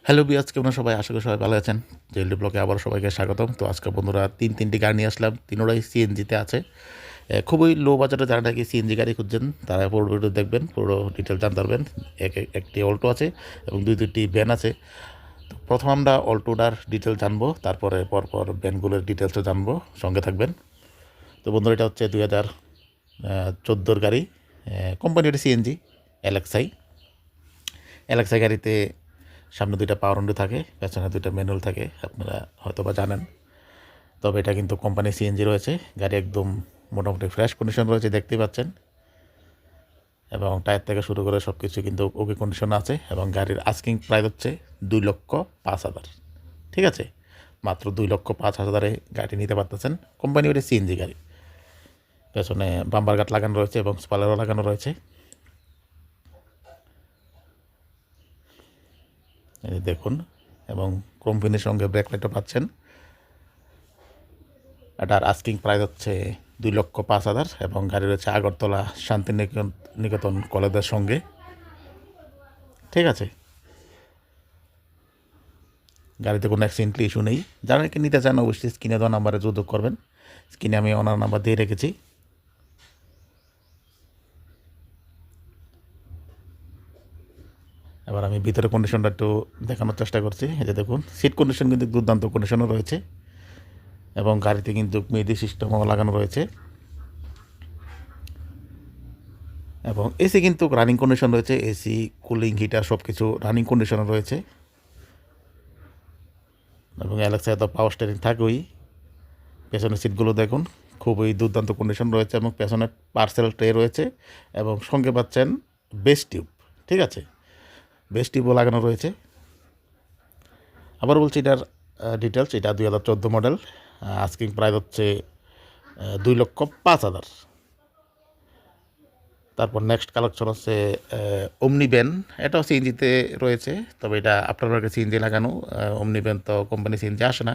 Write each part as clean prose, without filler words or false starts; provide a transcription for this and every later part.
Hello বিয়াজ, কেমন সবাই? আশা করি সবাই ভালো আছেন। জেএলডি ব্লগে আবারও সবাইকে স্বাগতম। তো আজকে বন্ধুরা তিনটি গাড়ি নিয়ে আসলাম, তিনোটাই সিএনজিতে আছে। খুবই লো বাজেটে যারা নাকি সিএনজি গাড়ি খুঁজছেন তারা পুরো ভিডিও দেখবেন, পুরো ডিটেল জানতে পারবেন। একটি অল্টো আছে এবং দুইটি ভ্যান আছে। তো প্রথম আমরা অল্টোটার ডিটেল জানবো, তারপরে পরপর ভ্যানগুলোর ডিটেলসও জানবো, সঙ্গে থাকবেন। তো বন্ধুরা, এটা হচ্ছে 2014 গাড়ি, কোম্পানির সিএনজি এলএক্সআই। এলএক্সআই গাড়িতে সামনে দুইটা পাওয়ার উইন্ডো থাকে, পেছনে দুইটা ম্যানুয়াল থাকে, আপনারা হয়তো বা জানেন। তবে এটা কিন্তু কোম্পানি সিএনজি রয়েছে। গাড়ি একদম মোটামুটি ফ্রেশ কন্ডিশন রয়েছে, দেখতেই পাচ্ছেন। এবং টায়ার থেকে শুরু করে সব কিছু কিন্তু ওকে কন্ডিশন আছে। এবং গাড়ির আস্কিং প্রাইস হচ্ছে 2,05,000। ঠিক আছে, মাত্র 2,05,000 গাড়ি নিতে পারতেছেন। কোম্পানি ওটা সিএনজি গাড়ি। পেছনে বাম্পার গার্ড লাগানো রয়েছে এবং স্পয়লারও লাগানো রয়েছে। এই দেখুন, এবং কোম্পানির সঙ্গে ব্রেক লাইটও পাচ্ছেন। এটার আস্কিং প্রাইস হচ্ছে 2,05,000 এবং গাড়ি রয়েছে আগরতলা শান্তিনিকেতন কলেজের সঙ্গে। ঠিক আছে, গাড়িতে কোনো অ্যাক্সিডেন্টলি ইস্যু নেই। যারা নাকি নিতে চান অবশ্যই স্ক্রিনে দেওয়া নাম্বারে যোগাযোগ করবেন। স্ক্রিনে আমি ওনার নাম্বার দিয়ে রেখেছি। এবার আমি ভিতরে কন্ডিশনটা একটু দেখানোর চেষ্টা করছি। এই যে দেখুন, সিট কন্ডিশন কিন্তু দুর্দান্ত কন্ডিশনও রয়েছে এবং গাড়িতে কিন্তু মেডি সিস্টেমও লাগানো রয়েছে। এবং এসি কিন্তু রানিং কন্ডিশন রয়েছে, এসি, কুলিং, হিটার সব কিছু রানিং কন্ডিশনে রয়েছে। এবং অ্যালেক্সায় তো পাওয়ার স্টিয়ারিং থাকেই। পেছনের সিটগুলো দেখুন, খুবই দুর্দান্ত কন্ডিশন রয়েছে এবং পেছনে পার্সেল ট্রে রয়েছে এবং সঙ্গে পাচ্ছেন বেস টিউব। ঠিক আছে, বেস টিউবও লাগানো রয়েছে। আবার বলছি এটার ডিটেলস, এটা 2014 মডেল। আস্কিং প্রাইস হচ্ছে 2,05,000। তারপর নেক্সট কালেকশন হচ্ছে ওমনি ভ্যান। এটাও সিএনজিতে রয়েছে, তবে এটা আপনার মার্কে সিএনজি লাগানো। ওমনি ভ্যান তো কোম্পানি সিএনজি আসে না,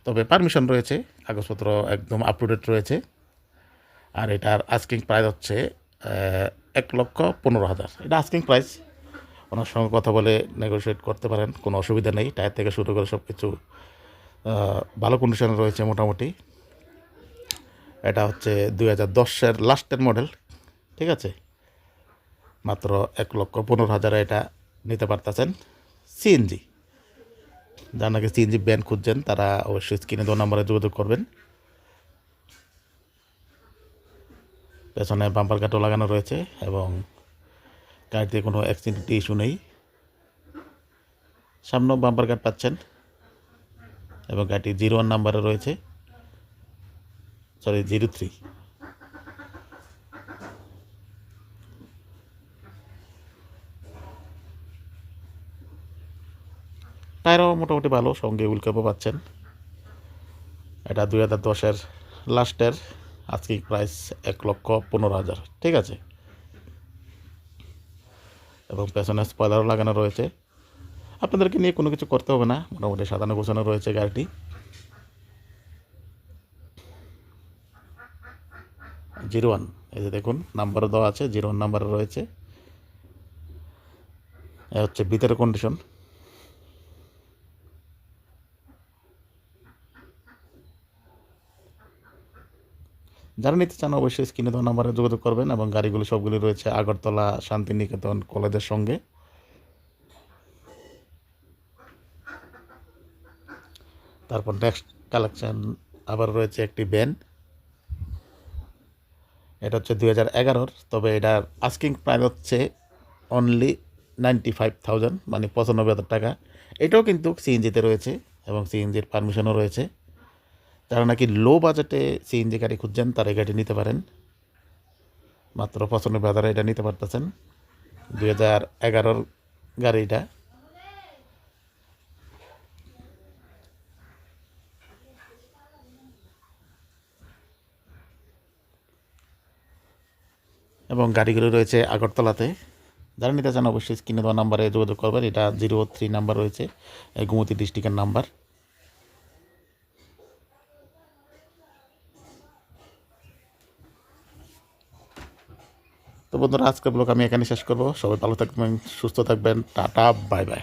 তবে পারমিশন রয়েছে, কাগজপত্র একদম আপ টু ডেট রয়েছে। আর এটার আস্কিং প্রাইস হচ্ছে 1,15,000। এটা আস্কিং প্রাইস। ওনার সঙ্গে কথা বলে নেগোশিয়েট করতে পারেন, কোনো অসুবিধা নেই। টায়ার থেকে শুরু করে সব কিছু ভালো কন্ডিশনে রয়েছে মোটামুটি। এটা হচ্ছে 2010-এর লাস্টের মডেল। ঠিক আছে, মাত্র 1,15,000 এটা নিতে পারতেছেন সিএনজি। যারা নাকি সিএনজি ব্যান খুঁজছেন তারা অবশ্যই স্ক্রিনে দেওয়া নাম্বারে যোগাযোগ করবেন। পেছনে বাম্পার কাটও লাগানো রয়েছে এবং গাড়িতে কোনো অ্যাক্সিডেন্ট ইস্যু নেই। সামনেও বাম্পার কাট পাচ্ছেন এবং গাড়িটি 01 নাম্বারে রয়েছে, সরি 03। টায়ারও মোটামুটি ভালো, সঙ্গে হুইল ক্যাপও পাচ্ছেন। এটা 2010-এর লাস্টের, আজকের প্রাইস 1,15,000। ঠিক আছে, এবং পেছনে স্পয়লারও লাগানো রয়েছে। আপনাদেরকে নিয়ে কোনো কিছু করতে হবে না, মোটামুটি সাজানো গোছানো রয়েছে গাড়িটি। 01, এই যে দেখুন নাম্বারও দেওয়া আছে, 01 নাম্বারে রয়েছে। এ হচ্ছে ভিতরের কন্ডিশন। যারা নিতে চান অবশ্যই স্ক্রিনে দেওয়া নাম্বারে যোগাযোগ করবেন এবং গাড়িগুলো সবগুলি রয়েছে আগরতলা শান্তিনিকেতন কলেজের সঙ্গে। তারপর নেক্সট কালেকশন আবার রয়েছে একটি ভ্যান। এটা হচ্ছে 2011-র, তবে এটার আস্কিং প্রাইস হচ্ছে অনলি 95,000, মানে 95,000 টাকা। এটাও কিন্তু সিএনজিতে রয়েছে এবং সিএনজির পারমিশনও রয়েছে। যারা নাকি লো বাজেটে সিএনজি গাড়ি খুঁজছেন তারা এই গাড়ি নিতে পারেন। মাত্র 95,000 এটা নিতে পারতেছেন, 2011-র গাড়িটা। এবং গাড়িগুলো রয়েছে আগরতলাতে। যারা নিতে চান অবশ্যই স্ক্রিনে দেওয়া নাম্বারে যোগাযোগ করবেন। এটা 03 নাম্বার রয়েছে, গোমতী ডিস্ট্রিক্টের নাম্বার। তো বন্ধুরা, আজকের ব্লগ আমি এখানে শেষ করবো। সবাই ভালো থাকবেন, সুস্থ থাকবেন। Tata, bye bye.